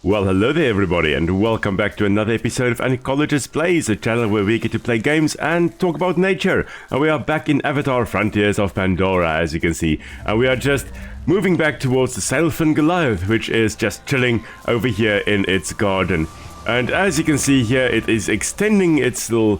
Well, hello there everybody, and welcome back to another episode of An Ecologist PLays, a channel where we get to play games and talk about nature. And we are back in Avater Frontiers of Pandora, as you can see. And we are just moving back towards the Sailfin Goliath, which is just chilling over here in its garden. And as you can see here, it is extending its little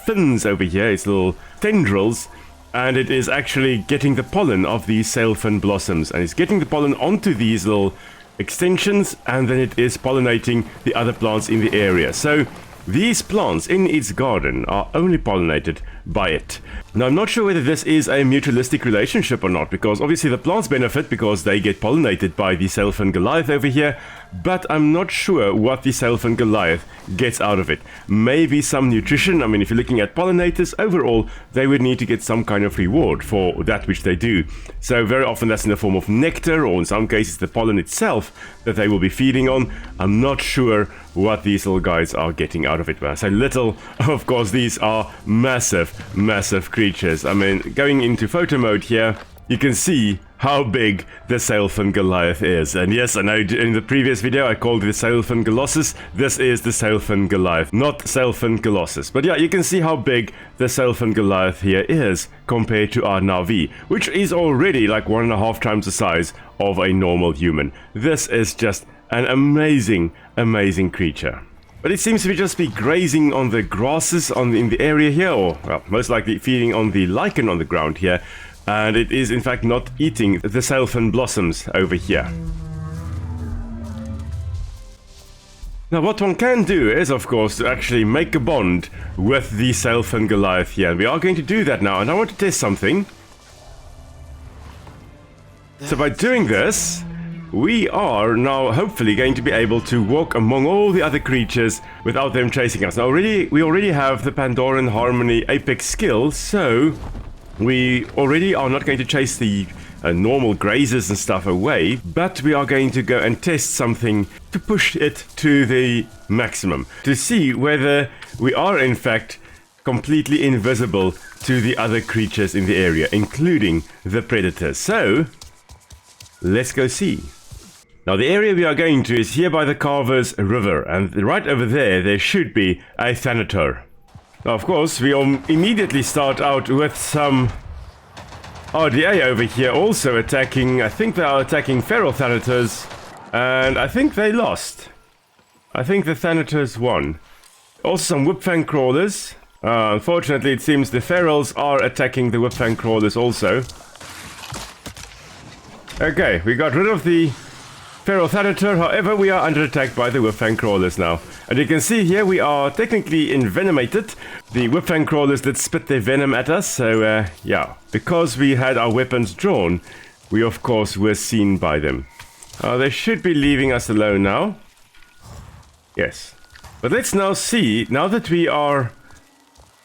fins over here, its little tendrils. And it is actually getting the pollen of these sailfin blossoms. And it's getting the pollen onto these little extensions, and then it is pollinating the other plants in the area. So these plants in its garden are only pollinated by it. Now I'm not sure whether this is a mutualistic relationship or not, because obviously the plants benefit because they get pollinated by the Sailfin Goliath over here, but I'm not sure what the Sailfin Goliath gets out of it. Maybe some nutrition. I mean, if you're looking at pollinators, overall they would need to get some kind of reward for that which they do. So very often that's in the form of nectar, or in some cases the pollen itself that they will be feeding on. I'm not sure what these little guys are getting out of it. When I say little, of course these are massive creatures. I mean, going into photo mode here, you can see how big the Sailfin Goliath is. And yes, I know in the previous video I called it the Sailfin Colossus. This is the Sailfin Goliath, not Sailfin Colossus. But yeah, you can see how big the Sailfin Goliath here is compared to our Navi, which is already like 1.5 times the size of a normal human. This is just an amazing creature. But it seems to just be grazing on the grasses in the area here, or well, most likely feeding on the lichen on the ground here. And it is in fact not eating the sailfin blossoms over here. Now what one can do is, of course, to actually make a bond with the Sailfin Goliath here. And we are going to do that now, and I want to test something. So by doing this, we are now hopefully going to be able to walk among all the other creatures without them chasing us. Now we already have the Pandoran Harmony Apex skill, so we already are not going to chase the normal grazers and stuff away, but we are going to go and test something to push it to the maximum, to see whether we are in fact completely invisible to the other creatures in the area, including the predators. So let's go see. Now the area we are going to is here by the Carver's River, and right over there should be a Thanator. Now of course we immediately start out with some RDA over here also attacking. I think they are attacking feral Thanators, and I think they lost. I think the Thanators won. Also some Whipfang Crawlers. Unfortunately it seems the ferals are attacking the Whipfang Crawlers also. Okay, we got rid of the feral Thanator, however we are under attack by the Whipfang Crawlers now. And you can see here we are technically envenomated. The Whipfang Crawlers did spit their venom at us, so yeah. Because we had our weapons drawn, we of course were seen by them. They should be leaving us alone now. Yes. But let's now see, now that we are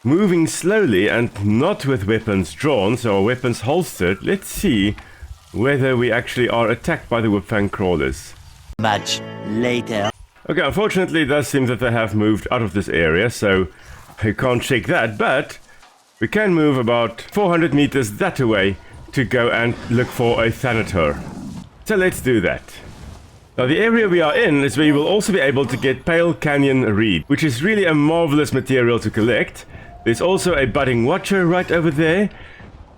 moving slowly and not with weapons drawn, so our weapons holstered, let's see whether we actually are attacked by the Whipfang Crawlers. Much later. Okay, unfortunately it does seem that they have moved out of this area, so we can't check that, but we can move about 400 meters that way to go and look for a Thanator. So let's do that. Now the area we are in is where you will also be able to get Pale Canyon Reed, which is really a marvelous material to collect. There's also a budding watcher right over there.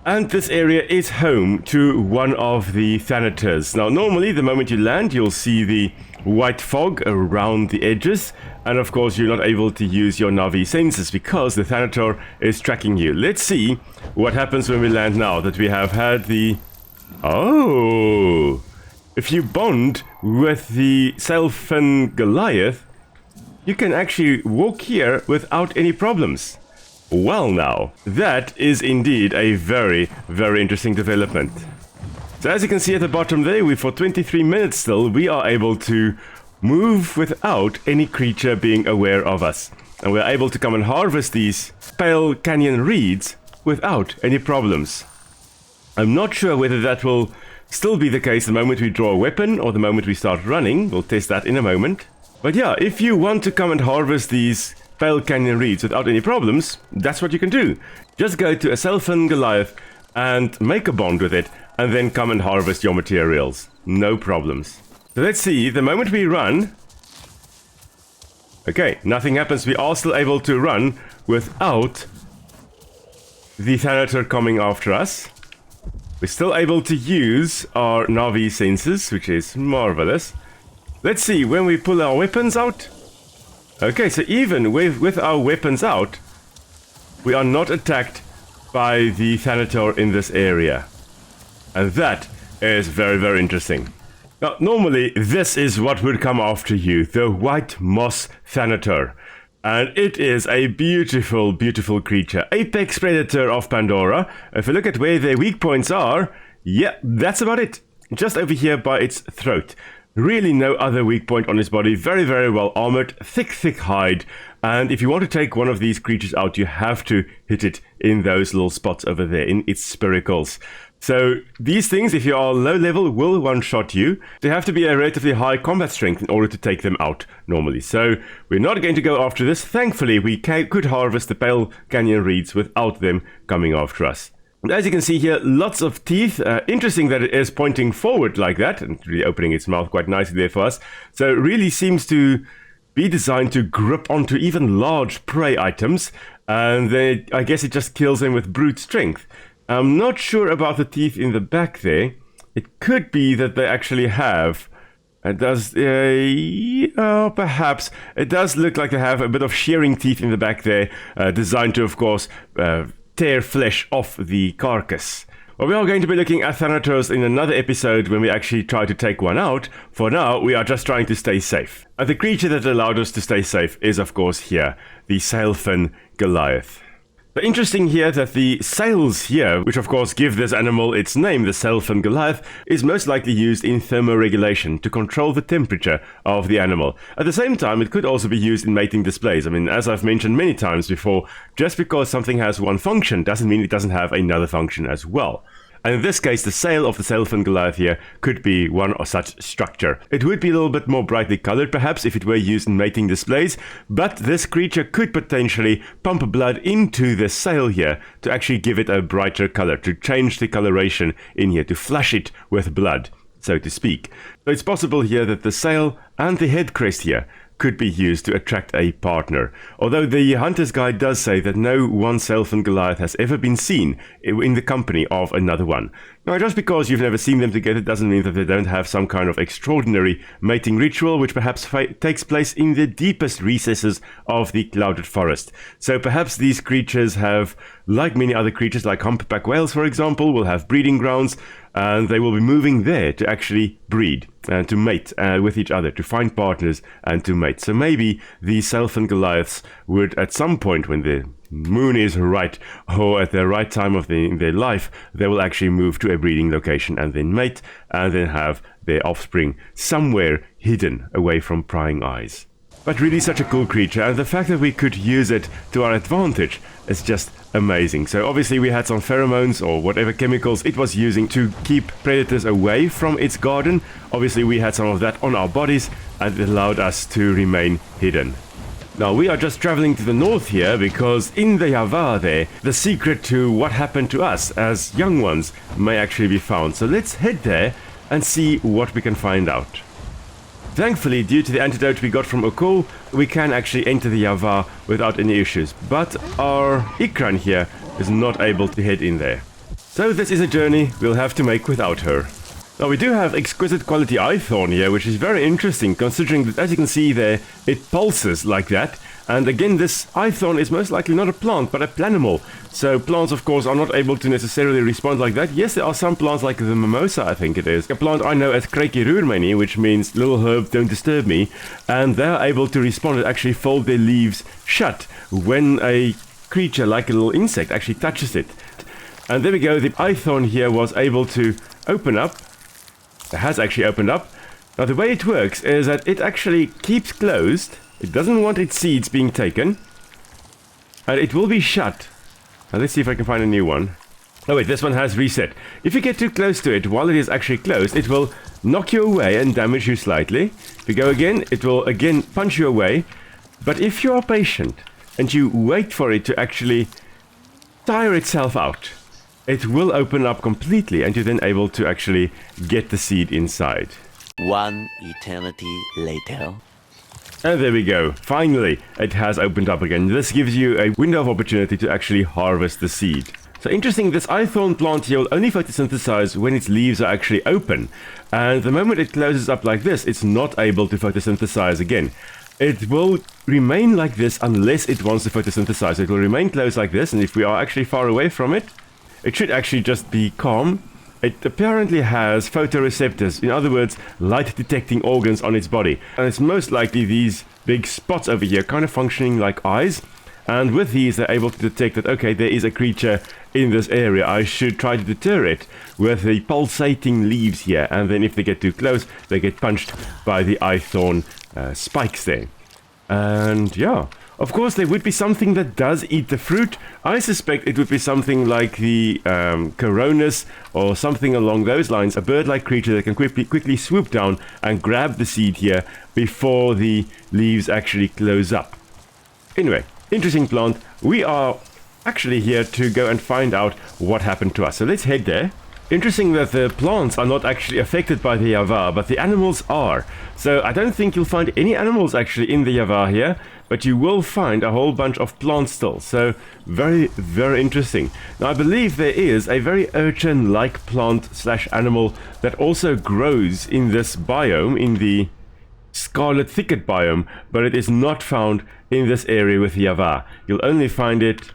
And this area is home to one of the Thanators. Now normally the moment you land you'll see the white fog around the edges, and of course you're not able to use your Navi senses because the Thanator is tracking you. Let's see what happens when we land now that we have had the... Oh! If you bond with the Sailfin Goliath, you can actually walk here without any problems. Well now, that is indeed a very interesting development. So as you can see at the bottom there, for 23 minutes still, we are able to move without any creature being aware of us. And we're able to come and harvest these Pale Canyon Reeds without any problems. I'm not sure whether that will still be the case the moment we draw a weapon or the moment we start running. We'll test that in a moment. But yeah, if you want to come and harvest these Pale Canyon Reeds without any problems, that's what you can do. Just go to a Sailfin Goliath and make a bond with it, and then come and harvest your materials. No problems. So let's see, the moment we run, Okay, nothing happens. We are still able to run without the Thanator coming after us. We're still able to use our Navi senses, which is marvelous. Let's see, when we pull our weapons out... Okay, so even with our weapons out, we are not attacked by the Thanator in this area. And that is very, very interesting. Now, normally, this is what would come after you, the White Moss Thanator. And it is a beautiful, beautiful creature. Apex predator of Pandora. If you look at where their weak points are, yeah, that's about it. Just over here by its throat. Really no other weak point on its body. Very, very well armored. Thick, thick hide. And if you want to take one of these creatures out, you have to hit it in those little spots over there, in its spiracles. So these things, if you are low level, will one-shot you. They have to be a relatively high combat strength in order to take them out normally. So we're not going to go after this. Thankfully, we could harvest the Pale Canyon Reeds without them coming after us. And as you can see here, lots of teeth. Interesting that it is pointing forward like that and really opening its mouth quite nicely there for us. So it really seems to be designed to grip onto even large prey items. And then I guess it just kills them with brute strength. I'm not sure about the teeth in the back there. It could be that they actually have... perhaps. It does look like they have a bit of shearing teeth in the back there, designed to, of course, tear flesh off the carcass. Well, we are going to be looking at Thanators in another episode when we actually try to take one out. For now, we are just trying to stay safe. And the creature that allowed us to stay safe is, of course, here, the Sailfin Goliath. But interesting here that the sails here, which of course give this animal its name, the Sailfin Goliath, is most likely used in thermoregulation to control the temperature of the animal. At the same time, it could also be used in mating displays. I mean, as I've mentioned many times before, just because something has one function doesn't mean it doesn't have another function as well. And in this case, the sail of the Sailfin Goliath here could be one of such structure. It would be a little bit more brightly colored, perhaps, if it were used in mating displays, but this creature could potentially pump blood into the sail here to actually give it a brighter color, to change the coloration in here, to flush it with blood, so to speak. So it's possible here that the sail and the head crest here could be used to attract a partner. Although the Hunter's Guide does say that no one Sailfin Goliath has ever been seen in the company of another one. Now, just because you've never seen them together doesn't mean that they don't have some kind of extraordinary mating ritual, which perhaps takes place in the deepest recesses of the clouded forest. So perhaps these creatures have, like many other creatures, like humpback whales, for example, will have breeding grounds, and they will be moving there to actually breed and to mate with each other, to find partners and to mate. So maybe the Sailfin Goliaths would, at some point when the moon is right, or at the right time of in their life, they will actually move to a breeding location and then mate, and then have their offspring somewhere hidden away from prying eyes. But really such a cool creature, and the fact that we could use it to our advantage is just amazing. So obviously we had some pheromones or whatever chemicals it was using to keep predators away from its garden. Obviously we had some of that on our bodies, and it allowed us to remain hidden. Now we are just traveling to the north here because in the Avater there, the secret to what happened to us as young ones may actually be found. So let's head there and see what we can find out. Thankfully, due to the antidote we got from Okul, we can actually enter the Avater without any issues, but our Ikran here is not able to head in there. So this is a journey we'll have to make without her. Now we do have exquisite quality eye-thorn here, which is very interesting considering that, as you can see there, it pulses like that. And again, this eye-thorn is most likely not a plant, but a planimal. So plants, of course, are not able to necessarily respond like that. Yes, there are some plants like the mimosa, I think it is. A plant I know as Kreiki Roermenie, which means little herb, don't disturb me. And they're able to respond and actually fold their leaves shut when a creature like a little insect actually touches it. And there we go, the eye-thorn here was able to open up. It has actually opened up. Now the way it works is that it actually keeps closed. It doesn't want its seeds being taken. And it will be shut. Now let's see if I can find a new one. Oh wait, this one has reset. If you get too close to it while it is actually closed, it will knock you away and damage you slightly. If you go again, it will again punch you away. But if you are patient and you wait for it to actually tire itself out, it will open up completely and you're then able to actually get the seed inside. One eternity later. And there we go. Finally, it has opened up again. This gives you a window of opportunity to actually harvest the seed. So interesting, this ithorn plant here will only photosynthesize when its leaves are actually open. And the moment it closes up like this, it's not able to photosynthesize again. It will remain like this unless it wants to photosynthesize. It will remain closed like this, and if we are actually far away from it, it should actually just be calm. It apparently has photoreceptors, in other words, light-detecting organs on its body. And it's most likely these big spots over here kind of functioning like eyes. And with these, they're able to detect that, okay, there is a creature in this area. I should try to deter it with the pulsating leaves here. And then if they get too close, they get punched by the ithorn spikes there. And yeah, of course, there would be something that does eat the fruit. I suspect it would be something like the Coronus or something along those lines. A bird-like creature that can quickly swoop down and grab the seed here before the leaves actually close up. Anyway, interesting plant. We are actually here to go and find out what happened to us. So let's head there. Interesting that the plants are not actually affected by the Yavar, but the animals are. So I don't think you'll find any animals actually in the Yavar here, but you will find a whole bunch of plants still. So very, very interesting. Now I believe there is a very urchin-like plant / animal that also grows in this biome, in the scarlet thicket biome, but it is not found in this area with the Yavar. You'll only find it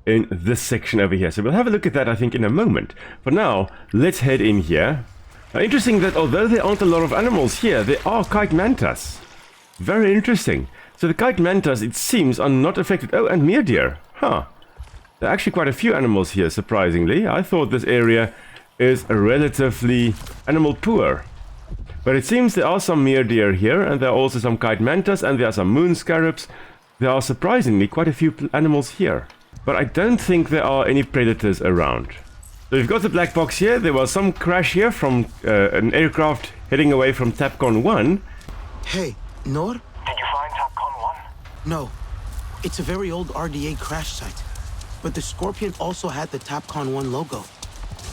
in this section over here. So we'll have a look at that, I think, in a moment. For now, let's head in here. Now, interesting that although there aren't a lot of animals here, there are kite mantas. Very interesting. So the kite mantas, it seems, are not affected. Oh, and mere deer. Huh. There are actually quite a few animals here, surprisingly. I thought this area is relatively animal poor. But it seems there are some mere deer here, and there are also some kite mantas, and there are some moon scarabs. There are surprisingly quite a few animals here. But I don't think there are any predators around. So we've got the black box here. There was some crash here from an aircraft heading away from Tapcon 1. Hey, Nor? Did you find Tapcon 1? No. It's a very old RDA crash site. But the Scorpion also had the Tapcon 1 logo.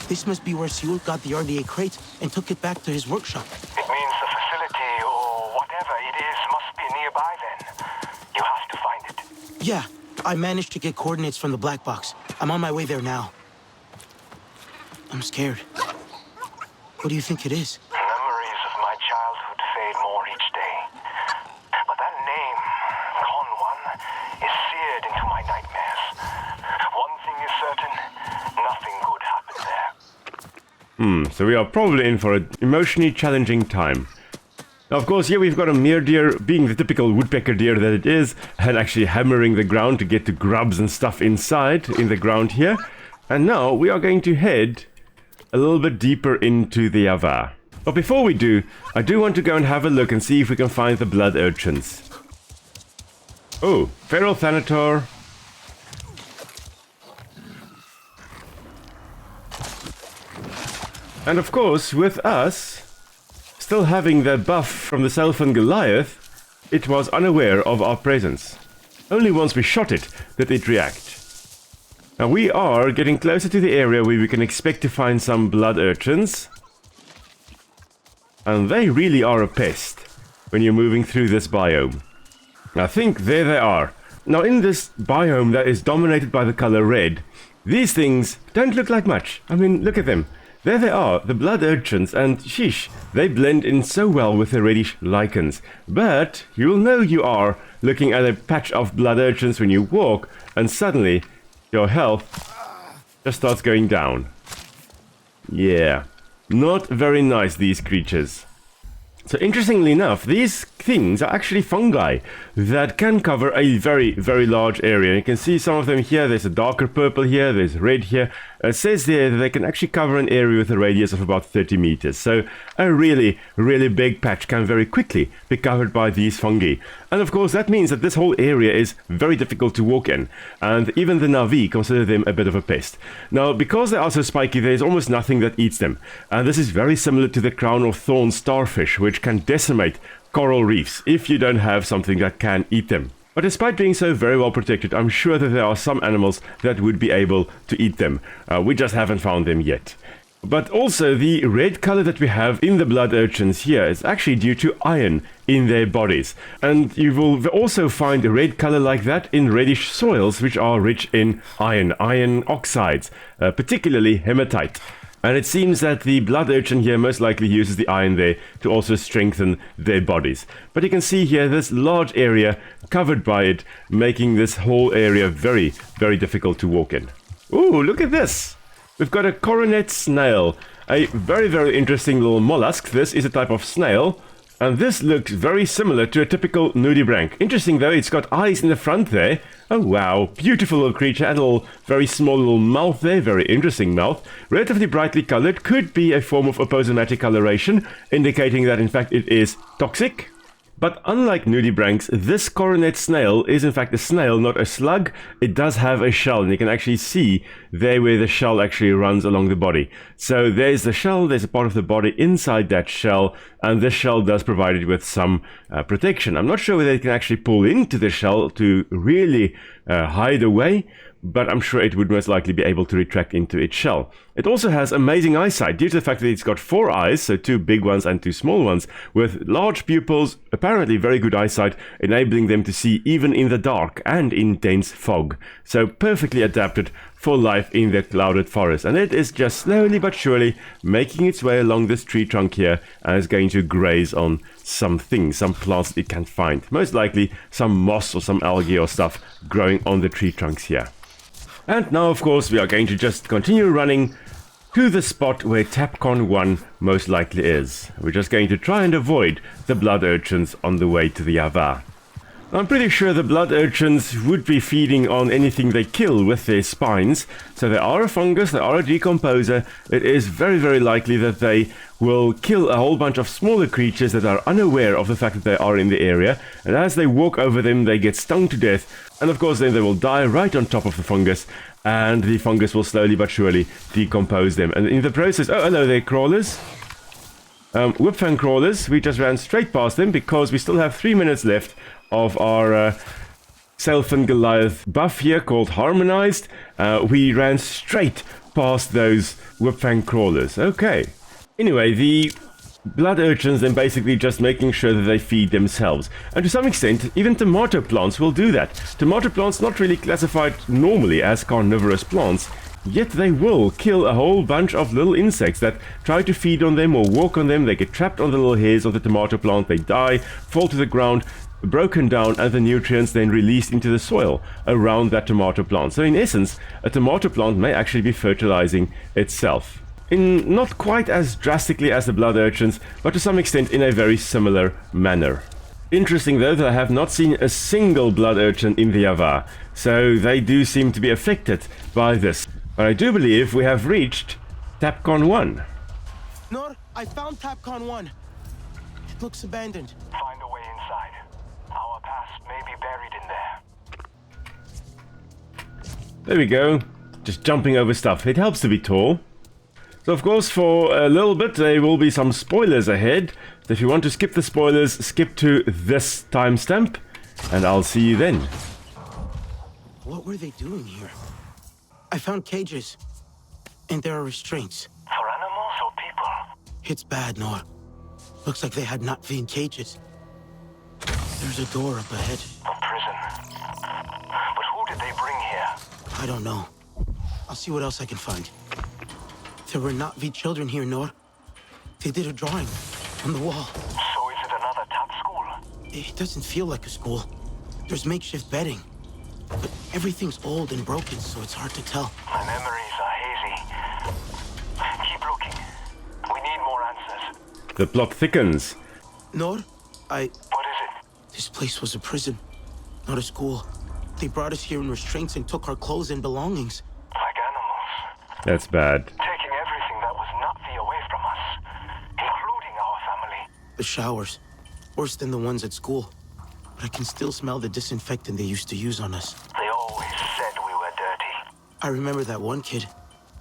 This must be where Seul got the RDA crate and took it back to his workshop. It means the facility, or whatever it is, must be nearby then. You have to find it. Yeah, I managed to get coordinates from the black box. I'm on my way there now. I'm scared. What do you think it is? Memories of my childhood fade more each day. But that name, Con 1, is seared into my nightmares. One thing is certain, nothing good happened there. So we are probably in for an emotionally challenging time. Now, of course, here we've got a mere deer, being the typical woodpecker deer that it is, and actually hammering the ground to get the grubs and stuff inside in the ground here. And now we are going to head a little bit deeper into the Yavar. But before we do, I do want to go and have a look and see if we can find the blood urchins. Oh, feral Thanator. And of course, with us still having the buff from the Sailfin Goliath, it was unaware of our presence. Only once we shot it did it react. Now we are getting closer to the area where we can expect to find some blood urchins. And they really are a pest when you're moving through this biome. I think there they are. Now in this biome that is dominated by the color red, these things don't look like much. I mean, look at them. There they are, the blood urchins, and sheesh, they blend in so well with the reddish lichens. But you'll know you are looking at a patch of blood urchins when you walk, and suddenly your health just starts going down. Yeah, not very nice, these creatures. So interestingly enough, these things are actually fungi that can cover a very, very large area. You can see some of them here. There's a darker purple here, there's red here. It says there that they can actually cover an area with a radius of about 30 meters. So a really, really big patch can very quickly be covered by these fungi. And of course that means that this whole area is very difficult to walk in. And even the Na'vi consider them a bit of a pest. Now, because they are so spiky, there's almost nothing that eats them. And this is very similar to the crown of thorns starfish, which can decimate coral reefs if you don't have something that can eat them. But despite being so very well protected, I'm sure that there are some animals that would be able to eat them. We just haven't found them yet. But also the red color that we have in the blood urchins here is actually due to iron in their bodies. And you will also find a red color like that in reddish soils which are rich in iron oxides, particularly hematite. And it seems that the blood urchin here most likely uses the iron there to also strengthen their bodies. But you can see here this large area covered by it, making this whole area very, very difficult to walk in. Ooh, look at this! We've got a coronet snail, a very, very interesting little mollusk. This is a type of snail, and this looks very similar to a typical nudibranch. Interesting though, it's got eyes in the front there. Oh wow, beautiful little creature, and a little, very small little mouth there, very interesting mouth. Relatively brightly colored, could be a form of aposematic coloration, indicating that in fact it is toxic. But unlike nudibranchs, this coronet snail is in fact a snail, not a slug. It does have a shell, and you can actually see there where the shell actually runs along the body. So there's the shell, there's a part of the body inside that shell, and this shell does provide it with some protection. I'm not sure whether it can actually pull into the shell to really hide away, but I'm sure it would most likely be able to retract into its shell. It also has amazing eyesight due to the fact that it's got 4 eyes, so 2 big ones and 2 small ones, with large pupils, apparently very good eyesight, enabling them to see even in the dark and in dense fog. So perfectly adapted for life in the clouded forest. And it is just slowly but surely making its way along this tree trunk here, and is going to graze on some things, some plants it can find. Most likely some moss or some algae or stuff growing on the tree trunks here. And now, of course, we are going to just continue running to the spot where Tapcon 1 most likely is. We're just going to try and avoid the blood urchins on the way to the Avater. I'm pretty sure the blood urchins would be feeding on anything they kill with their spines. So they are a fungus, they are a decomposer. It is very, very likely that they will kill a whole bunch of smaller creatures that are unaware of the fact that they are in the area. And as they walk over them, they get stung to death. And of course, then they will die right on top of the fungus. And the fungus will slowly but surely decompose them. And in the process... Oh, hello there, crawlers. Whipfang crawlers. We just ran straight past them because we still have 3 minutes left of our Sailfin Goliath buff here called Harmonized. We ran straight past those Whipfang crawlers. Okay. Anyway, the blood urchins then basically just making sure that they feed themselves. And to some extent, even tomato plants will do that. Tomato plants not really classified normally as carnivorous plants, yet they will kill a whole bunch of little insects that try to feed on them or walk on them. They get trapped on the little hairs of the tomato plant, they die, fall to the ground, broken down, and the nutrients then released into the soil around that tomato plant. So in essence, a tomato plant may actually be fertilizing itself. In not quite as drastically as the blood urchins, but to some extent in a very similar manner. Interesting though that I have not seen a single blood urchin in the Avater, so they do seem to be affected by this. But I do believe we have reached Tapcon 1. Nor, I found Tapcon 1. It looks abandoned. Find a way inside. Our past may be buried in there. There we go. Just jumping over stuff. It helps to be tall. So of course, for a little bit, there will be some spoilers ahead. So if you want to skip the spoilers, skip to this timestamp, and I'll see you then. What were they doing here? I found cages, and there are restraints. For animals or people? It's bad, Nor. Looks like they had not been cages. There's a door up ahead. A prison. But who did they bring here? I don't know. I'll see what else I can find. There were not V children here, Nor. They did a drawing on the wall. So is it another tap school? It doesn't feel like a school. There's makeshift bedding. But everything's old and broken, so it's hard to tell. My memories are hazy. Keep looking. We need more answers. The plot thickens. Nor, What is it? This place was a prison, not a school. They brought us here in restraints and took our clothes and belongings. Like animals. That's bad. Taking everything that was not the away from us, including our family. The showers, worse than the ones at school. But I can still smell the disinfectant they used to use on us. They always said we were dirty. I remember that one kid,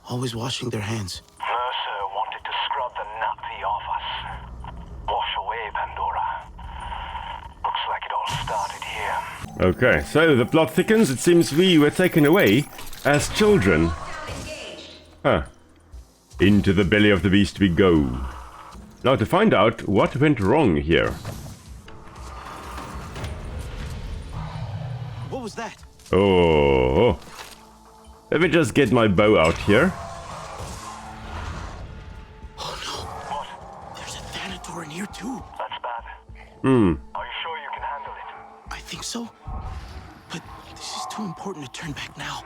always washing their hands. Mercer wanted to scrub the Nazi off us. Wash away Pandora. Looks like it all started here. Okay, so the plot thickens. It seems we were taken away as children. Huh. Into the belly of the beast we go. Now to find out what went wrong here. What was that? Oh. Let me just get my bow out here. Oh no. There's a Thanator in here too. That's bad. Are you sure you can handle it? I think so. But this is too important to turn back now.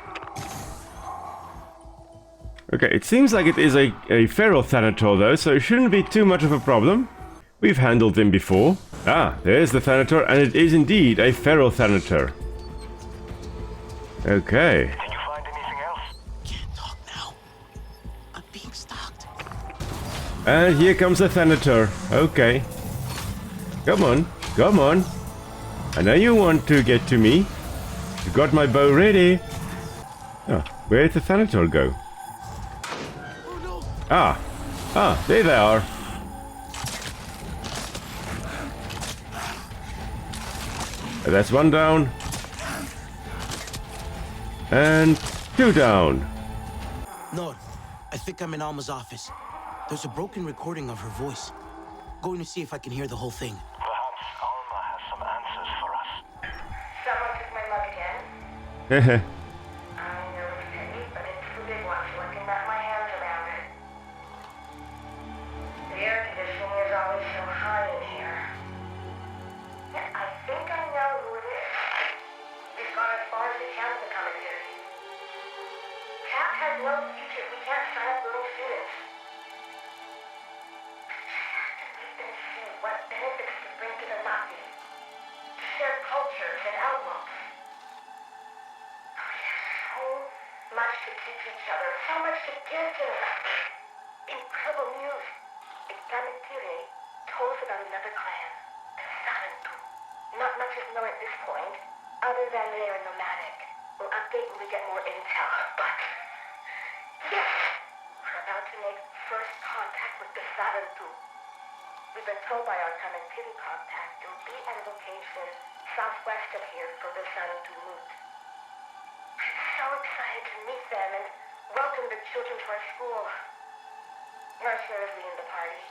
Okay, it seems like it is a feral Thanator though, so it shouldn't be too much of a problem. We've handled him before. Ah, there's the Thanator, and it is indeed a feral Thanator. Okay. Did you find anything else? Can't talk now. I'm being stalked. And here comes the Thanator. Okay. Come on, come on. I know you want to get to me. You got my bow ready. Oh, where did the Thanator go? Oh no. Ah, there they are. That's one down. And 2 down. No, I think I'm in Alma's office. There's a broken recording of her voice. Going to see if I can hear the whole thing. Perhaps Alma has some answers for us. Someone took my mug again. Hehe. I know it's petty, but it's the big one, so I can wrap my hands around it. The air conditioning is always so high in here. Yeah, I think I know who it is. We've gone as far as we can with the commentary. Cat has no future. We can't sign up little students. Let them see what benefits to bring to the Nazi. To share cultures and outlooks. We have so much to teach each other, so much to give to them. Incredible news. Thanator told us about another clan, the Sarentu. Not much is known at this point, other than they are nomadic. We'll update when we get more intel, but yes, we're about to make first contact with the Sarentu. We've been told by our connectivity contact it will be at a location southwest of here for the Sarentu moot. I'm so excited to meet them and welcome the children to our school. Not sure is leading the party.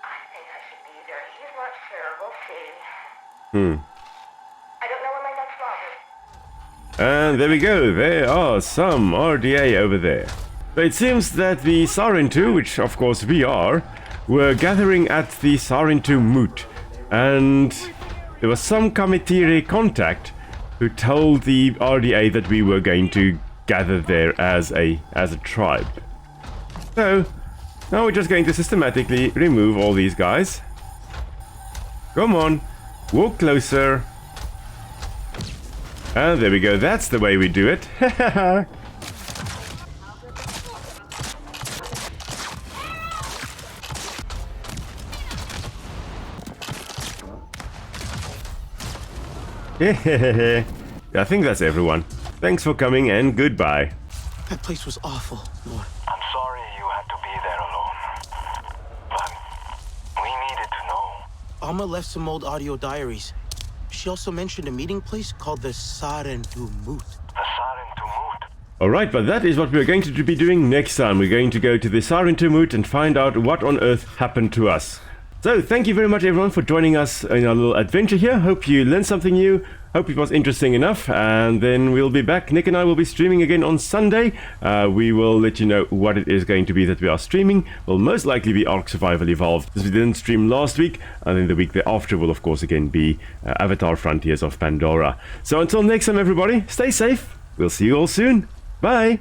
I think I should be there. He's not sure. We'll see. I don't know where my next log is. And there we go, there are some RDA over there. So it seems that the Sarentu, which of course we are, were gathering at the Sarentu moot. And there was some Kamitire contact who told the RDA that we were going to gather there as a tribe. So, now we're just going to systematically remove all these guys. Come on, walk closer. And there we go, that's the way we do it. I think that's everyone. Thanks for coming and goodbye. That place was awful, Lord. I'm sorry you had to be there alone. But we needed to know. Alma left some old audio diaries. She also mentioned a meeting place called the Sarentu Moot. The Sarentu moot. Alright, but that is what we're going to be doing next time. We're going to go to the Sarentu moot and find out what on earth happened to us. So, thank you very much everyone for joining us in our little adventure here. Hope you learned something new. Hope it was interesting enough. And then we'll be back. Nic and I will be streaming again on Sunday. We will let you know what it is going to be that we are streaming. Will most likely be Ark Survival Evolved, as we didn't stream last week. And then the week thereafter will of course again be Avatar Frontiers of Pandora. So until next time everybody, stay safe. We'll see you all soon. Bye.